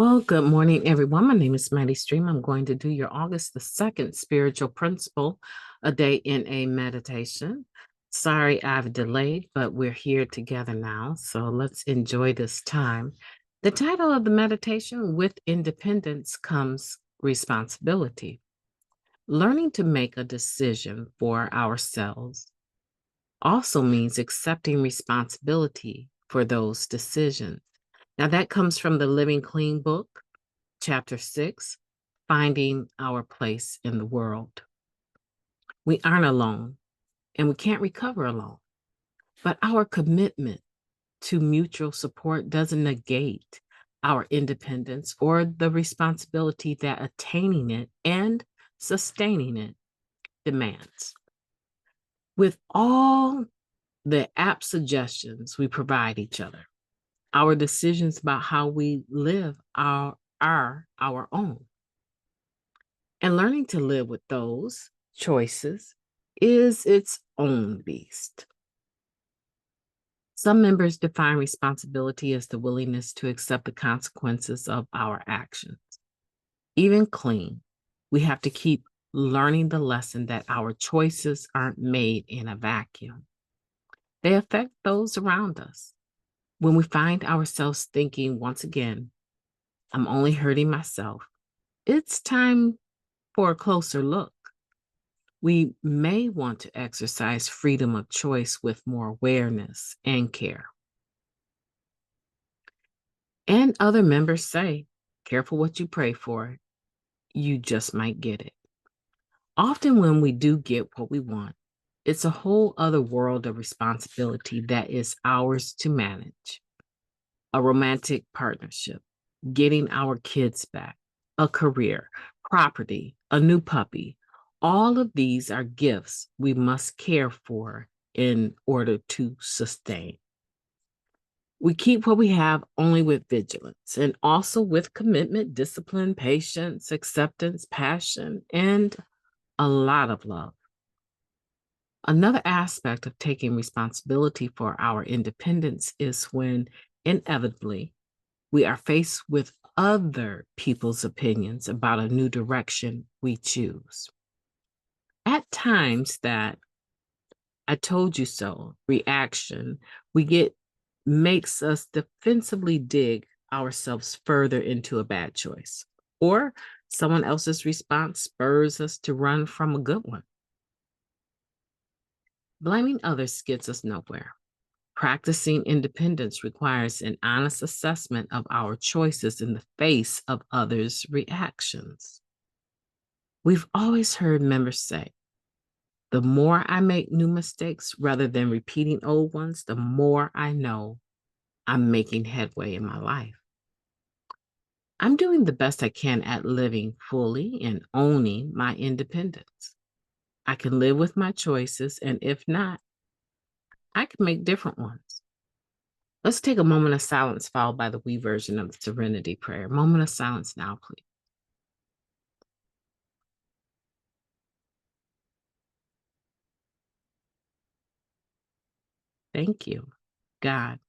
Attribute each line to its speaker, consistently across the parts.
Speaker 1: Well, good morning, everyone. My name is Maddie Stream. I'm going to do your August the 2nd spiritual principle, a day in a meditation. Sorry I've delayed, but we're here together now. So let's enjoy this time. The title of the meditation, With Independence Comes Responsibility. Learning to make a decision for ourselves also means accepting responsibility for those decisions. Now, that comes from the Living Clean book. Chapter 6, Finding Our Place in the World. We aren't alone and we can't recover alone, but our commitment to mutual support doesn't negate our independence or the responsibility that attaining it and sustaining it demands. With all the apt suggestions we provide each other, our decisions about how we live are our own. And learning to live with those choices is its own beast. Some members define responsibility as the willingness to accept the consequences of our actions. Even clean, we have to keep learning the lesson that our choices aren't made in a vacuum. They affect those around us. When we find ourselves thinking once again, I'm only hurting myself, it's time for a closer look. We may want to exercise freedom of choice with more awareness and care. And other members say, careful what you pray for, you just might get it. Often when we do get what we want, it's a whole other world of responsibility that is ours to manage. A romantic partnership, getting our kids back, a career, property, a new puppy. All of these are gifts we must care for in order to sustain. We keep what we have only with vigilance and also with commitment, discipline, patience, acceptance, passion, and a lot of love. Another aspect of taking responsibility for our independence is when inevitably we are faced with other people's opinions about a new direction we choose. At times that I told you so reaction we get makes us defensively dig ourselves further into a bad choice, or someone else's response spurs us to run from a good one. Blaming others gets us nowhere. Practicing independence requires an honest assessment of our choices in the face of others' reactions. We've always heard members say, the more I make new mistakes rather than repeating old ones, the more I know I'm making headway in my life. I'm doing the best I can at living fully and owning my independence. I can live with my choices, and if not, I can make different ones. Let's take a moment of silence followed by the we version of the Serenity Prayer. Moment of silence now, please. Thank you, God.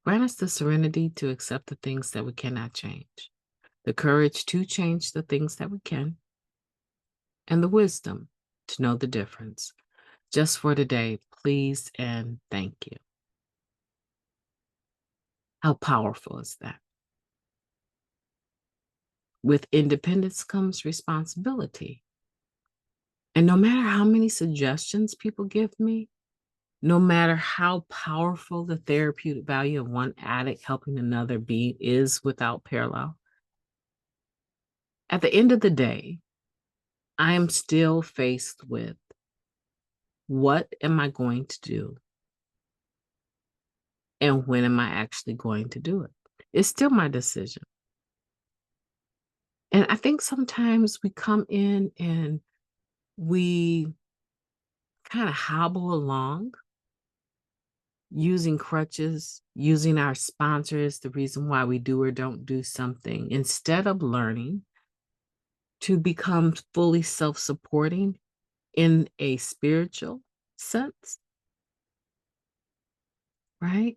Speaker 1: Grant us the serenity to accept the things that we cannot change, the courage to change the things that we can, and the wisdom to know the difference. Just for today, please and thank you. How powerful is that? With independence comes responsibility. And no matter how many suggestions people give me, no matter how powerful the therapeutic value of one addict helping another be is without parallel, at the end of the day, I am still faced with what am I going to do? And when am I actually going to do it? It's still my decision. And I think sometimes we come in and we kind of hobble along using crutches, using our sponsors, the reason why we do or don't do something, instead of learning to become fully self-supporting in a spiritual sense, right?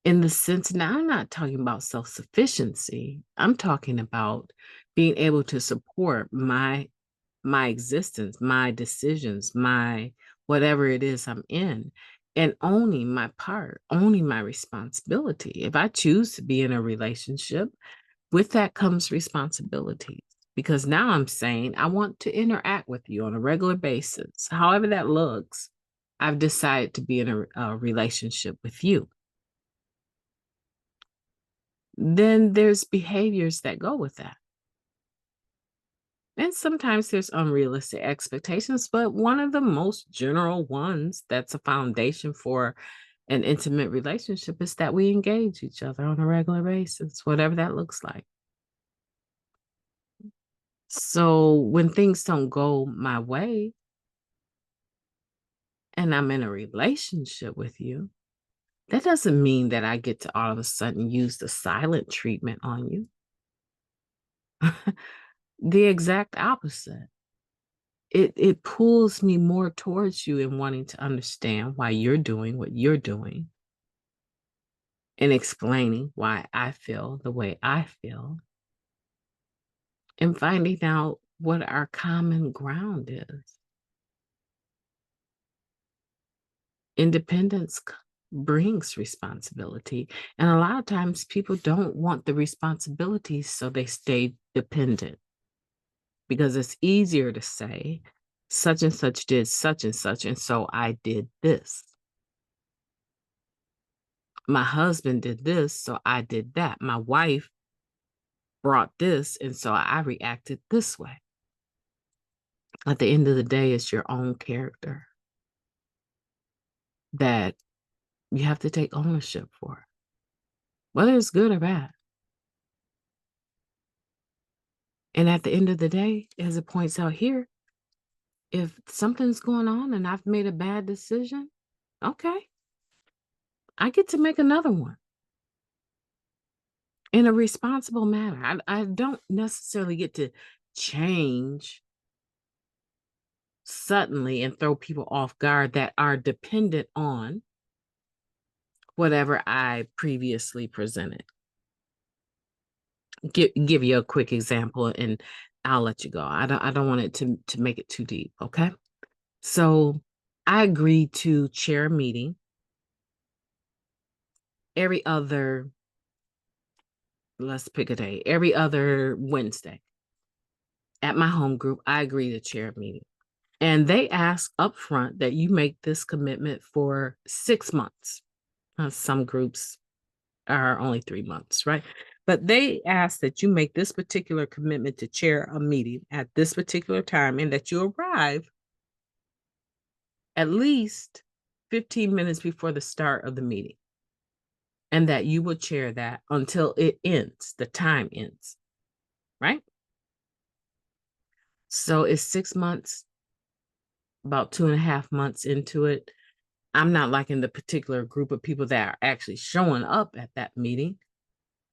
Speaker 1: In the sense, now I'm not talking about self-sufficiency. I'm talking about being able to support my existence, my decisions, my whatever it is I'm in, and owning my part, owning my responsibility. If I choose to be in a relationship, with that comes responsibility. Because now I'm saying I want to interact with you on a regular basis. However that looks, I've decided to be in a relationship with you. Then there's behaviors that go with that. And sometimes there's unrealistic expectations, but one of the most general ones that's a foundation for an intimate relationship is that we engage each other on a regular basis, whatever that looks like. So when things don't go my way and I'm in a relationship with you, that doesn't mean that I get to all of a sudden use the silent treatment on you. The exact opposite. It pulls me more towards you in wanting to understand why you're doing what you're doing and explaining why I feel the way I feel and finding out what our common ground is. Independence brings responsibility, and a lot of times people don't want the responsibilities, so they stay dependent because it's easier to say such and such did such and so I did this. My husband did this, so I did that. My wife brought this, and so I reacted this way. At the end of the day, it's your own character that you have to take ownership for, whether it's good or bad. And at the end of the day, as it points out here, if something's going on and I've made a bad decision, okay, I get to make another one in a responsible manner. I don't necessarily get to change suddenly and throw people off guard that are dependent on whatever I previously presented. Give you a quick example and I'll let you go. I don't want it to make it too deep, okay? So I agreed to chair a meeting every other, let's pick a day, every other Wednesday at my home group. I agree to chair a meeting. And they ask upfront that you make this commitment for 6 months. Some groups are only 3 months, right? But they ask that you make this particular commitment to chair a meeting at this particular time and that you arrive at least 15 minutes before the start of the meeting and that you will chair that until it ends, the time ends, right? So it's 6 months, about 2.5 months into it. I'm not liking the particular group of people that are actually showing up at that meeting.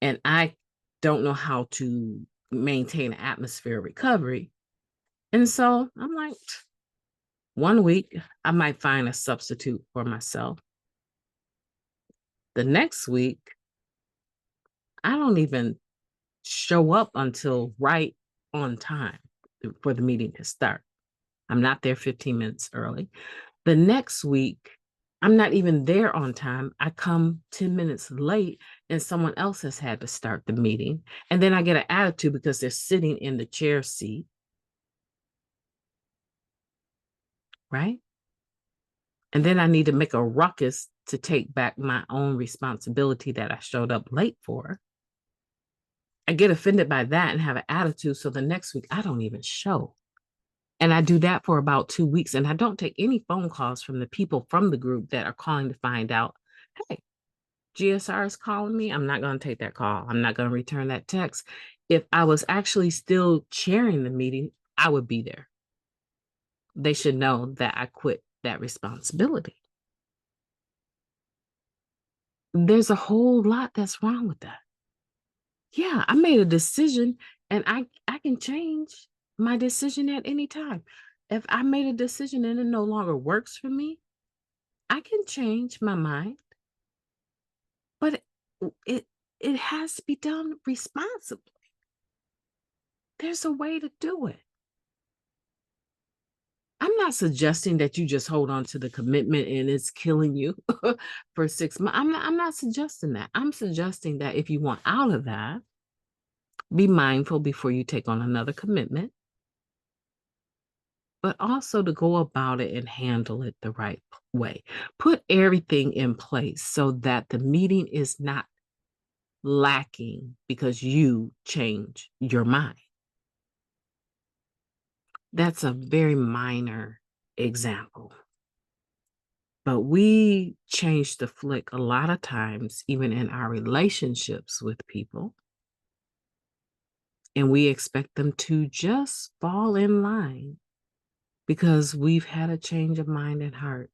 Speaker 1: And I don't know how to maintain an atmosphere of recovery. And so I'm like, one week, I might find a substitute for myself. The next week, I don't even show up until right on time for the meeting to start. I'm not there 15 minutes early. The next week, I'm not even there on time. I come 10 minutes late and someone else has had to start the meeting. And then I get an attitude because they're sitting in the chair seat, right? And then I need to make a ruckus to take back my own responsibility that I showed up late for. I get offended by that and have an attitude. So the next week, I don't even show. And I do that for about 2 weeks. And I don't take any phone calls from the people from the group that are calling to find out, hey, GSR is calling me. I'm not going to take that call. I'm not going to return that text. If I was actually still chairing the meeting, I would be there. They should know that I quit that responsibility. There's a whole lot that's wrong with that. Yeah, I made a decision and I can change my decision at any time. If I made a decision and it no longer works for me, I can change my mind. but it it has to be done responsibly. There's a way to do it. I'm not suggesting that you just hold on to the commitment and it's killing you for 6 months. I'm not suggesting that. I'm suggesting that if you want out of that, be mindful before you take on another commitment, but also to go about it and handle it the right way. Put everything in place so that the meeting is not lacking because you change your mind. That's a very minor example. But we change the flick a lot of times, even in our relationships with people, and we expect them to just fall in line because we've had a change of mind and heart.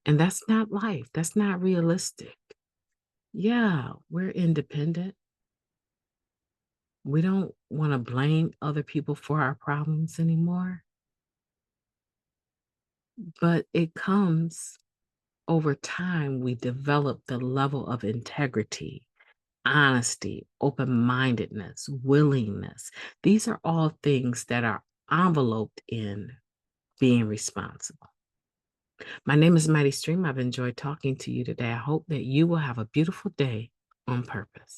Speaker 1: And that's not life. That's not realistic. Yeah, we're independent. We don't want to blame other people for our problems anymore, but it comes over time. We develop the level of integrity, honesty, open mindedness, willingness. These are all things that are enveloped in being responsible. My name is Mighty Stream. I've enjoyed talking to you today. I hope that you will have a beautiful day on purpose.